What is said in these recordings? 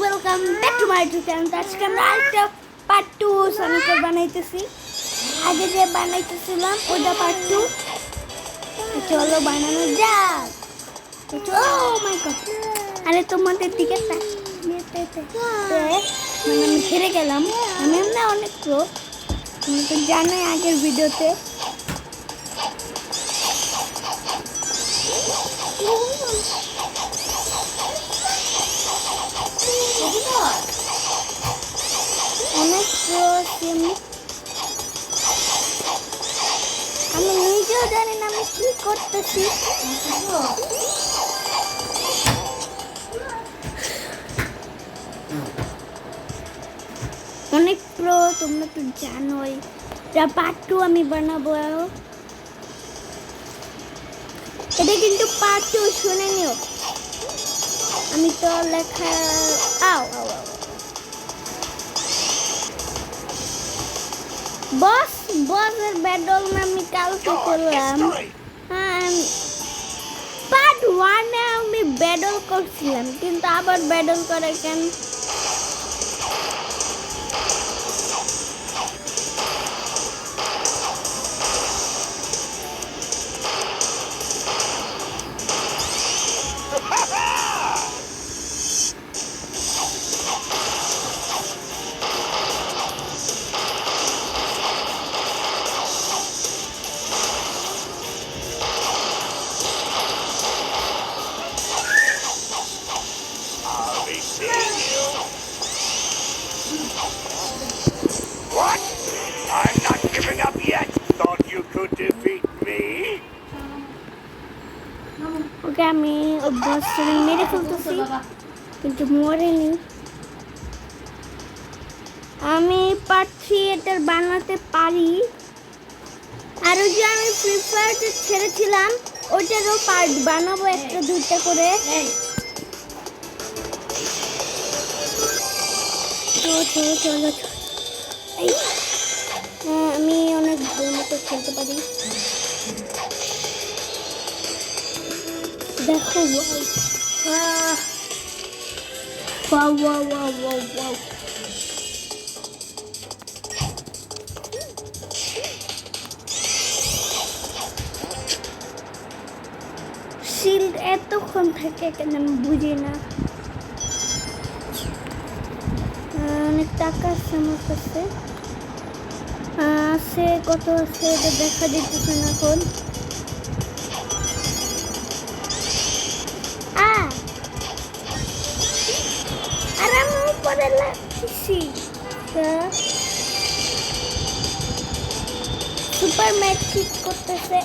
Welcome back to my YouTube channel. আজকে আমরা আরেকটা পার্ট 2 সনিকের বানাইতেছি। আগে যে বানাইতেছিলাম ওটা পার্ট 2। চলো বানানো যাক। ও মাই গড, আরে তোমাদের দিকে মানে আমি হেরে গেলাম। আমি এমনি অনেক প্রো, তুমি তো জানোই আগের ভিডিওতে। অনেক প্রো আমি নিজেও জানি না আমি কি করতেছি। অনেক প্রো, তোমরা তো জানোই। পার্ট 2 আমি বানাবো। এটা কিন্তু পার্ট 2 শুনে নিও। আমি তো লেখা বসের ব্যাটল আমি কালকে করলাম। পার্ট 1 এ আমি ব্যাটল করছিলাম, কিন্তু আবার ব্যাটল করে কেন? What? I'm not giving up yet. Thought you could defeat me? ওকে আমি বসটা মেরে ফেলতেছি, কিন্তু মরেনি। আমি পার্ট 3 এটার বানাতে পারি। আর ওই যে আমি ফ্রি ফায়ারটা ছেড়েছিলাম ওইটারও পার্ট বানাবো, একটা দুইটা করে। চলো আমি অনেক ভালো মতো খেলতে পারি। দেখো ওয়াও। শিল্ড এতক্ষণ থাকে কেন আমি বুঝি না। অনেক টাকা আছে আমার কাছে। আছে কত আছে এটা দেখা দিতেছে না এখন। আর আমি উপরে লাগতেছি। সুপার ম্যাচ ঠিক করতেছে।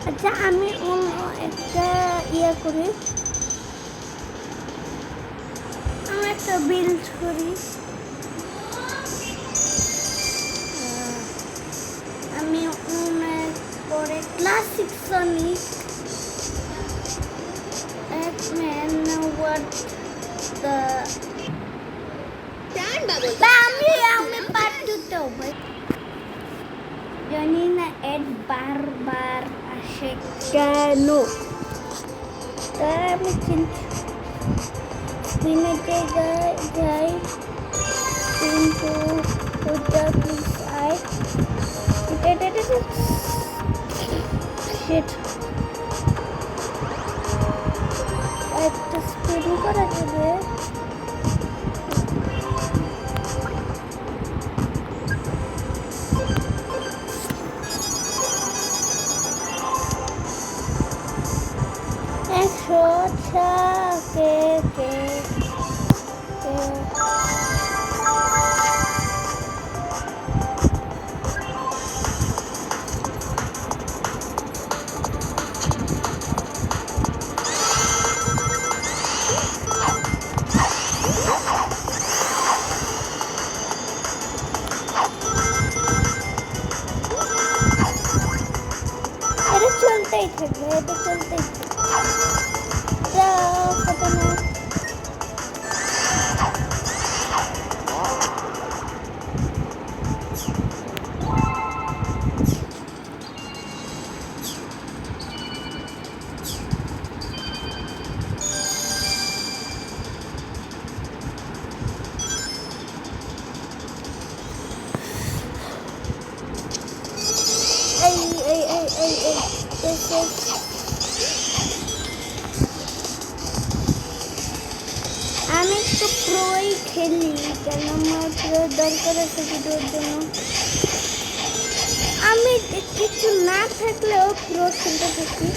আচ্ছা আমি একটা করি, আমি একটা বিল্ড করি। আমি পরে ক্লাসিক সনিক আমি পার্ট 2 তে জানি না এড বারবার আসে কেন। তাই আমি স্ক্রিনেতে যাই, কিন্তু ওটা প্লিজ শিট একটা স্পিন করা যাবে। থাকবে, এটা চলতেই থাকবে না। এই আমি তো প্রোই খেলি, কেন আমার প্রো দরকার আছে ভিডিওর জন্য। আমি কিছু না থাকলেও প্রো খেলতে থাকি।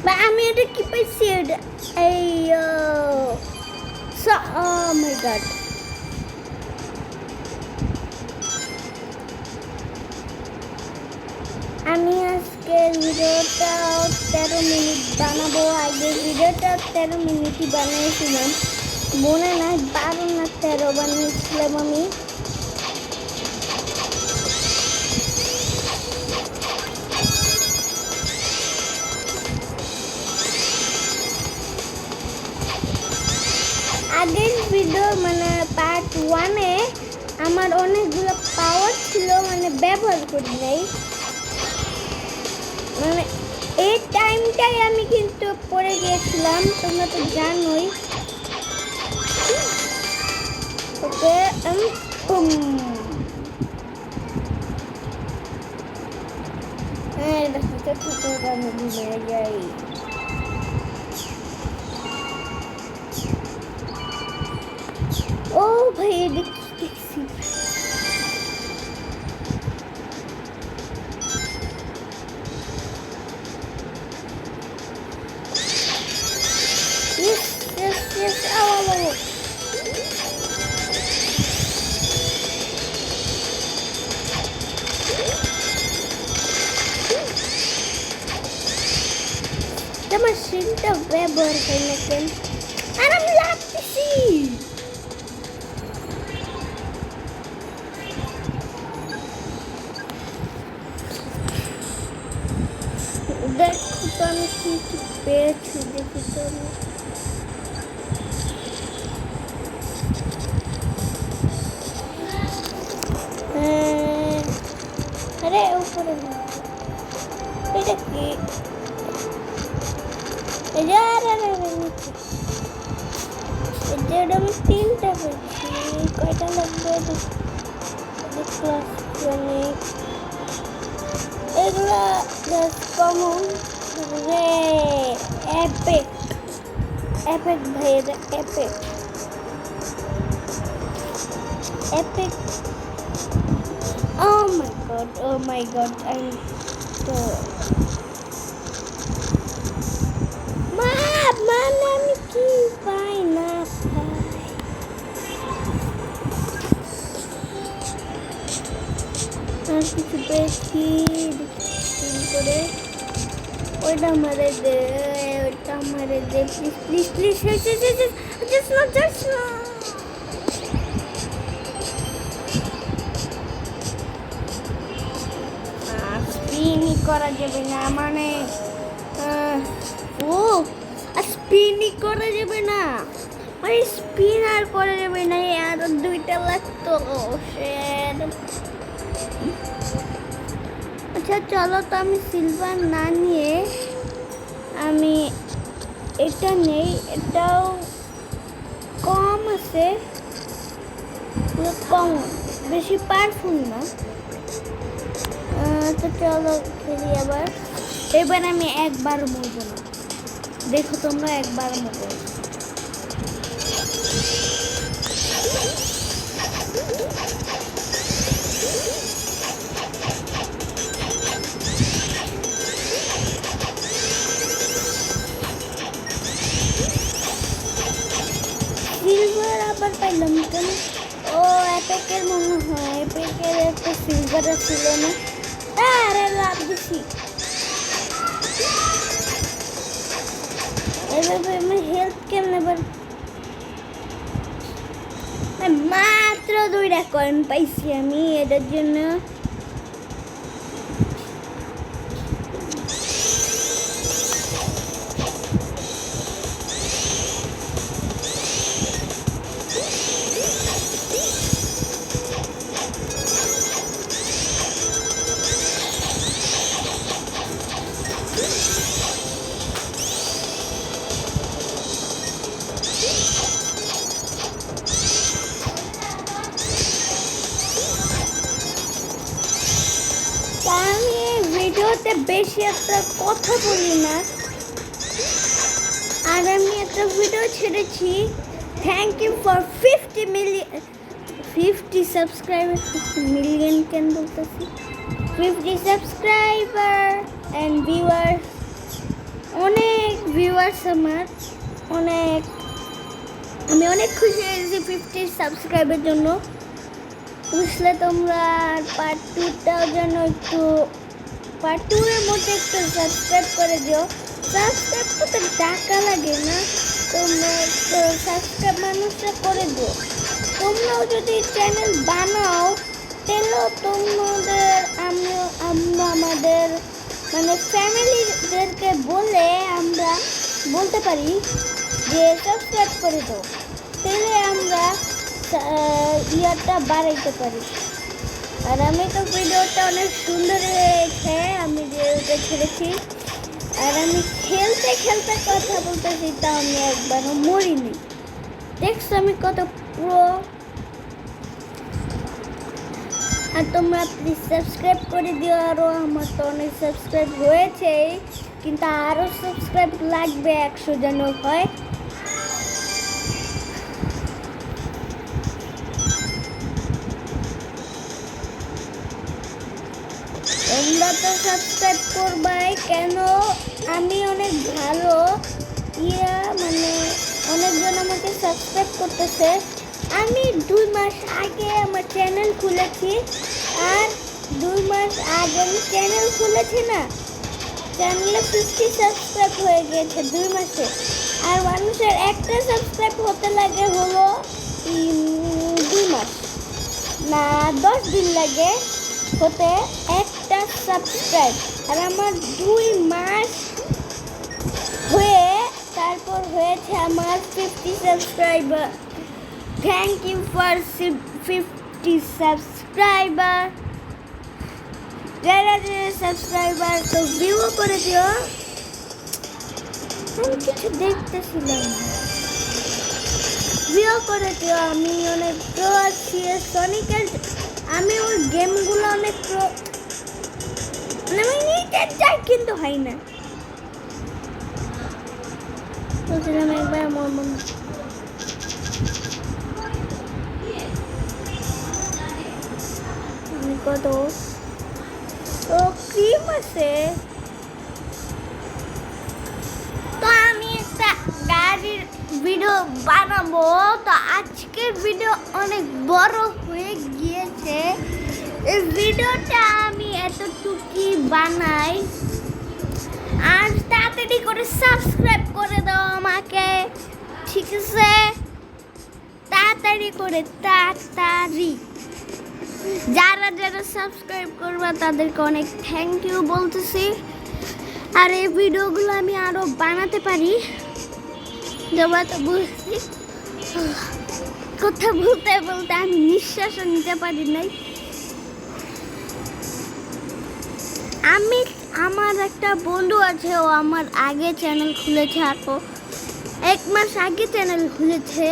বা আমি এটা কি পাইছি, এটা এই oh my god, আমি আজকের ভিডিওটা 13 মিনিট বানাবো। আগের ভিডিওটা 13 মিনিটই বানিয়েছিলাম, মনে নাই 12 না 13 বানিয়েছিলাম আমি। আগের ভিডিও মানে পার্ট 1-এ আমার অনেকগুলো পাওয়ার ছিল, মানে ব্যবহার করি নাই। মানে এই টাইমটাই আমি কিন্তু পড়ে গিয়েছিলাম, তোমরা তো জানোই। ওকে হ্যাঁ দেখতে থাকতে আমি ভুলে যাই। ও ভাই দেখছি yes oh আমার সিনটা ব্যবহার হয় না কেন, আর আমি লাগতেছি। দেখো তো আমি কি কি পেয়েছি, দেখি তো আমি। আরে উপরে না, এটা কি? এটা আমি 3টা পেয়েছি, কয়টা লাগবে? এগুলা কমন রে, এপিক ভাই, এটা epic. oh my god I তো মানে আমি কি পাই না পাই। আর কিছু পেয়েছি করে, ওইটা মারে দে প্লিজ just not স্পিনই করা যাবে না, মানে ও স্পিনই করা যাবে না, মানে স্পিন আর করা যাবে না, আর 2টা লাগতো। আচ্ছা চলো তো, আমি সিলভার না নিয়ে আমি এটা নেই, এটাও কম আছে, কম বেশি পাওয়ারফুল না। তো চলো খেলি আবার। এবার আমি একবার মরবো না, দেখো তোমরা একবার মরবো। সিলভার আবার পাইলাম কেন? ও এপেকের মনে হয়, এপেকের একটা সিলভার ছিল না। আরে লাভ দিছি। এভাবে আমি হেল্প কেমনে মাত্র 2টা কয়েন পাইছি আমি এটার জন্য। আমি ভিডিওতে বেশি একটা কথা বলি না, আর আমি একটা ভিডিও ছেড়েছি thank you for 50 subscriber. 50 million কেন বলতেছি, 50 সাবস্ক্রাইবার অ্যান্ড ভিউয়ার্স। অনেক ভিউয়ার্স আমার, আমি অনেক খুশি হয়েছি 50 সাবস্ক্রাইবের জন্য। বুঝলে তোমরা পার্ট 2টাও যেন একটু পার্ট 2 এর মধ্যে একটু সাবস্ক্রাইব করে দিও। সাবস্ক্রাইব করতে টাকা লাগে না, তোমরা সাবস্ক্রাইব মানুষরা করে দিও। তোমরাও যদি চ্যানেল বানাও তাহলেও তোমাদের আমরা আমাদের মানে ফ্যামিলিদেরকে বলে আমরা বলতে পারি যে সাবস্ক্রাইব করে দাও, তাহলে আমরা ইয়ারটা বাড়াইতে পারি। আর আমি তো ভিডিওটা অনেক সুন্দর হয়েছে আমি যে ওটা ছেড়েছি। আর আমি খেলতে খেলতে কথা বলতেছি, তা আমি একবারও মরিনি। দেখছো আমি কত প্রো। আর তোমরা প্লিজ সাবস্ক্রাইব করে দিও। আরও আমার তো অনেক সাবস্ক্রাইব হয়েছে, কিন্তু আরও সাবস্ক্রাইব লাগবে 100 যেন হয়। তোমরা তো সাবস্ক্রাইব করবাই কেন? আমি অনেক ভালো মানে অনেকজন আমাকে সাবস্ক্রাইব করতেছে। আমি 2 মাস আগে আমার চ্যানেল খুলেছি, আর 2 মাস আগে আমি চ্যানেল খুলেছি না, চ্যানেলে 50 সাবস্ক্রাইব হয়ে গেছে 2 মাসে। আর মানুষের একটা সাবস্ক্রাইব হতে লাগে হলো 2 মাস না 10 দিন লাগে হতে একটা সাবস্ক্রাইব। আর আমার 2 মাস হয়ে তারপর হয়েছে আমার 50 subscriber. Thank you for 50 subscriber. যারা সাবস্ক্রাইবার তো ভিউ করে দিও। আমি কিছু দেখতেছিলাম, ভিউ করে দিও। আমি অনেক প্রো আছি সনিকের, আমি ওর গেমগুলো অনেক প্রো, আমি নিতে চাই কিন্তু হয় না। বলছিলাম একবার আমার মনে আমি কত ও ক্রিম আছে। তো আমি একটা গাড়ির ভিডিও বানাবো। তো আজকের ভিডিও অনেক বড় হয়ে গিয়েছে। এই ভিডিওটা আমি এতটুকুই বানাই। আর তাড়াতাড়ি করে সাবস্ক্রাইব করে দাও আমাকে, ঠিক আছে? তাড়াতাড়ি করে, তাড়াতাড়ি। যারা যারা সাবস্ক্রাইব করবে তাদেরকে অনেক থ্যাংক ইউ বলতেছি। আর এই ভিডিওগুলো আমি আরও বানাতে পারি। তোমরা তো বুঝছি, কথা বলতে বলতে আমি নিঃশ্বাসও নিতে পারি নাই। আমার একটা বন্ধু আছে, ও আমার আগে চ্যানেল খুলেছে, আরও 1 মাস আগে চ্যানেল খুলেছে।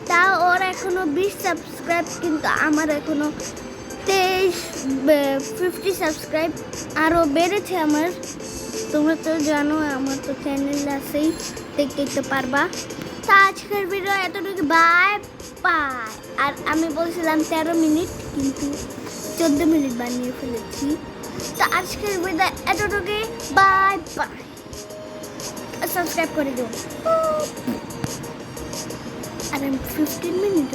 তা ওর এখনো 20 সাবস্ক্রাইব, কিন্তু আমার এখনো 50 সাবস্ক্রাইব আরও বেড়েছে আমার। তোমরা তো জানো আমার তো চ্যানেল আছেই, দেখতে পারবা। তা আজকের ভিডিও এতটুকু, বাই বাই। আর আমি বলছিলাম 13 মিনিট, কিন্তু 14 মিনিট বানিয়ে ফেলেছি। তো আজকের ভিডিও এতটুকু, বাই বাই। সাবস্ক্রাইব করে দিও। আর আমি 15 মিনিট